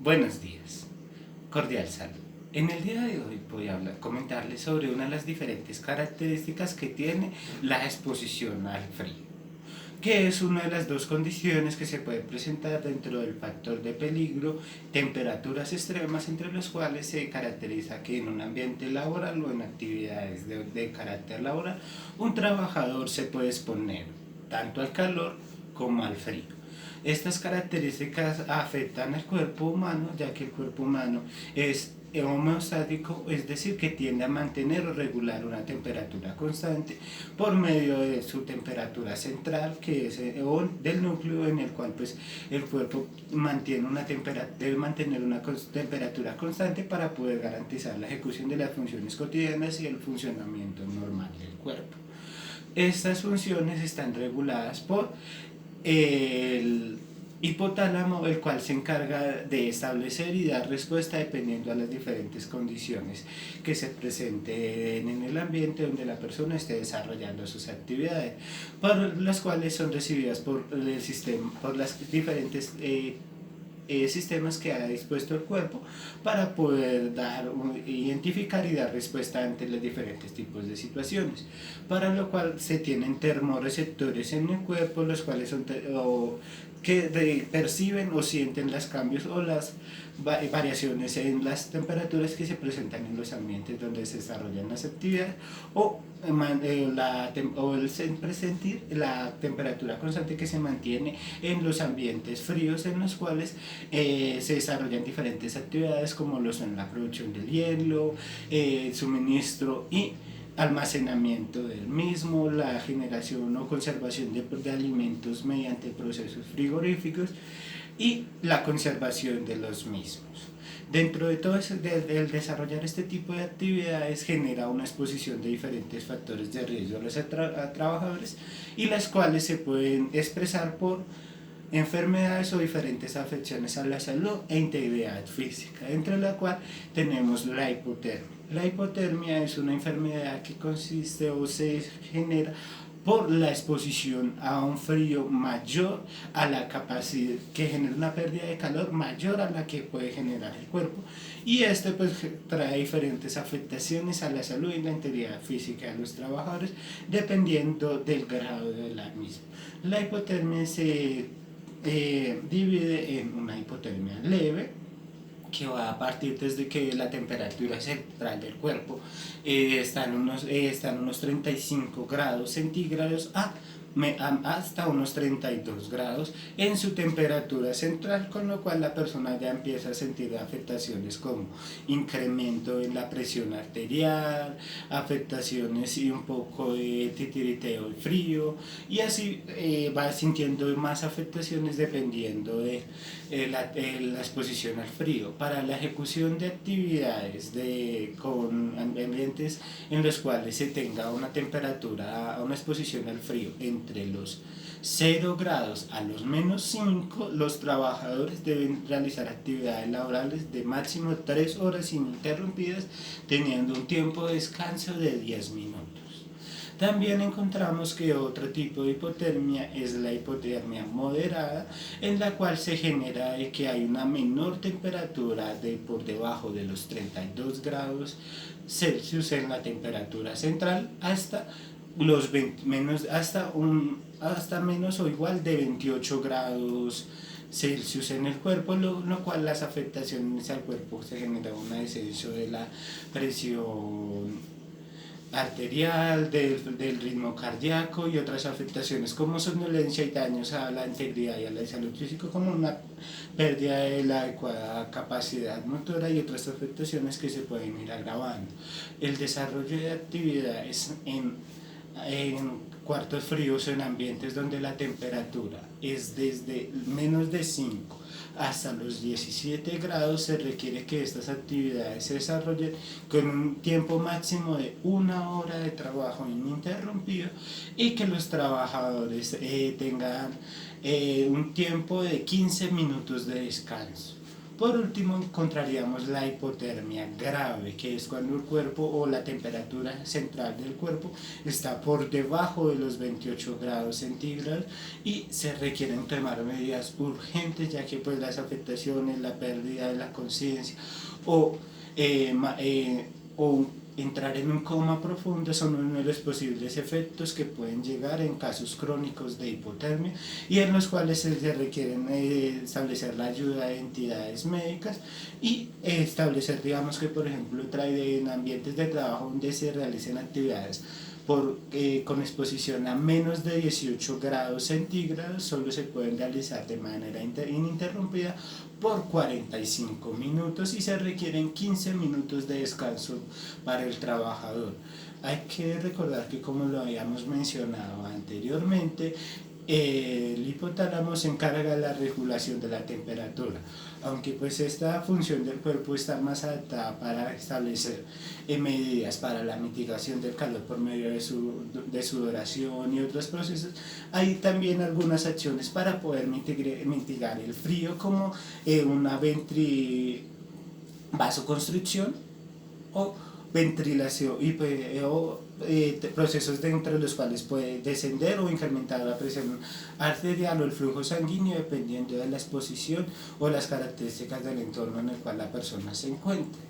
Buenos días, cordial salud. En el día de hoy voy a comentarles sobre una de las diferentes características que tiene la exposición al frío, que es una de las dos condiciones que se puede presentar dentro del factor de peligro, temperaturas extremas, entre los cuales se caracteriza que en un ambiente laboral o en actividades de carácter laboral, un trabajador se puede exponer tanto al calor como al frío. Estas características afectan al cuerpo humano, ya que el cuerpo humano es homeostático, es decir, que tiende a mantener o regular una temperatura constante por medio de su temperatura central, que es del núcleo, en el cual pues el cuerpo mantiene debe mantener una temperatura constante para poder garantizar la ejecución de las funciones cotidianas y el funcionamiento normal del cuerpo. Estas funciones están reguladas por el hipotálamo, el cual se encarga de establecer y dar respuesta dependiendo a las diferentes condiciones que se presenten en el ambiente donde la persona esté desarrollando sus actividades, por las cuales son recibidas por el sistema, por las diferentes sistemas que ha dispuesto el cuerpo para poder identificar y dar respuesta ante los diferentes tipos de situaciones, para lo cual se tienen termorreceptores en el cuerpo, los cuales son que perciben o sienten los cambios o las variaciones en las temperaturas que se presentan en los ambientes donde se desarrollan las actividades o el sentir la temperatura constante que se mantiene en los ambientes fríos, en los cuales se desarrollan diferentes actividades como lo son la producción del hielo, suministro y almacenamiento del mismo, la generación o conservación de alimentos mediante procesos frigoríficos y la conservación de los mismos. Dentro de todo eso, el desarrollar este tipo de actividades genera una exposición de diferentes factores de riesgo a los trabajadores, y las cuales se pueden expresar por enfermedades o diferentes afecciones a la salud e integridad física, entre la cual tenemos la hipotermia. La hipotermia es una enfermedad que consiste o se genera por la exposición a un frío mayor a la capacidad, que genera una pérdida de calor mayor a la que puede generar el cuerpo, y este pues trae diferentes afectaciones a la salud y la integridad física de los trabajadores dependiendo del grado de la misma. La hipotermia se divide en una hipotermia leve, que va a partir desde que la temperatura central del cuerpo está en unos 35 grados centígrados hasta unos 32 grados en su temperatura central, con lo cual la persona ya empieza a sentir afectaciones como incremento en la presión arterial, afectaciones y un poco de titiriteo y frío, y así va sintiendo más afectaciones dependiendo de la exposición al frío. Para la ejecución de actividades con ambientes en los cuales se tenga una temperatura, una exposición al frío entre los 0 grados a los -5, los trabajadores deben realizar actividades laborales de máximo 3 horas ininterrumpidas, teniendo un tiempo de descanso de 10 minutos. También encontramos que otro tipo de hipotermia es la hipotermia moderada, en la cual se genera de que hay una menor temperatura por debajo de los 32 grados Celsius en la temperatura central hasta los 20, hasta menos o igual de 28 grados Celsius en el cuerpo, lo cual las afectaciones al cuerpo se genera un descenso de la presión arterial, del ritmo cardíaco y otras afectaciones como somnolencia y daños a la integridad y a la salud física, como una pérdida de la adecuada capacidad motora y otras afectaciones que se pueden ir agravando. El desarrollo de actividades en cuartos fríos, en ambientes donde la temperatura es desde menos de 5 hasta los 17 grados, se requiere que estas actividades se desarrollen con un tiempo máximo de 1 hora de trabajo ininterrumpido, y que los trabajadores tengan un tiempo de 15 minutos de descanso. Por último, encontraríamos la hipotermia grave, que es cuando el cuerpo o la temperatura central del cuerpo está por debajo de los 28 grados centígrados y se requieren tomar medidas urgentes, ya que pues las afectaciones, la pérdida de la conciencia o, o entrar en un coma profundo son uno de los posibles efectos que pueden llegar en casos crónicos de hipotermia y en los cuales se requieren establecer la ayuda de entidades médicas y establecer, digamos que por ejemplo, en ambientes de trabajo donde se realicen actividades con exposición a menos de 18 grados centígrados, solo se pueden realizar de manera ininterrumpida por 45 minutos y se requieren 15 minutos de descanso para el trabajador. Hay que recordar que, como lo habíamos mencionado anteriormente, el hipotálamo se encarga de la regulación de la temperatura, aunque pues esta función del cuerpo está más adaptada para establecer medidas para la mitigación del calor por medio de sudoración y otros procesos. Hay también algunas acciones para poder mitigar el frío, como una vasoconstricción o ventilación procesos dentro de los cuales puede descender o incrementar la presión arterial o el flujo sanguíneo dependiendo de la exposición o las características del entorno en el cual la persona se encuentre.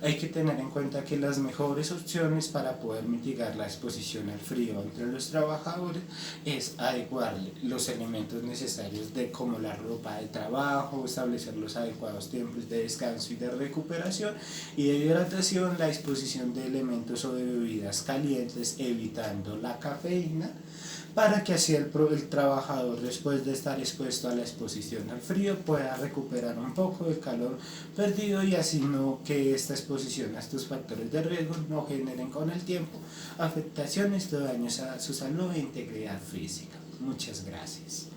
Hay que tener en cuenta que las mejores opciones para poder mitigar la exposición al frío entre los trabajadores es adecuarle los elementos necesarios como la ropa de trabajo, establecer los adecuados tiempos de descanso y de recuperación y de hidratación, la disposición de elementos o de bebidas calientes evitando la cafeína, para que así el trabajador, después de estar expuesto a la exposición al frío, pueda recuperar un poco del calor perdido y así no que esta exposición a estos factores de riesgo no generen con el tiempo afectaciones o daños a su salud e integridad física. Muchas gracias.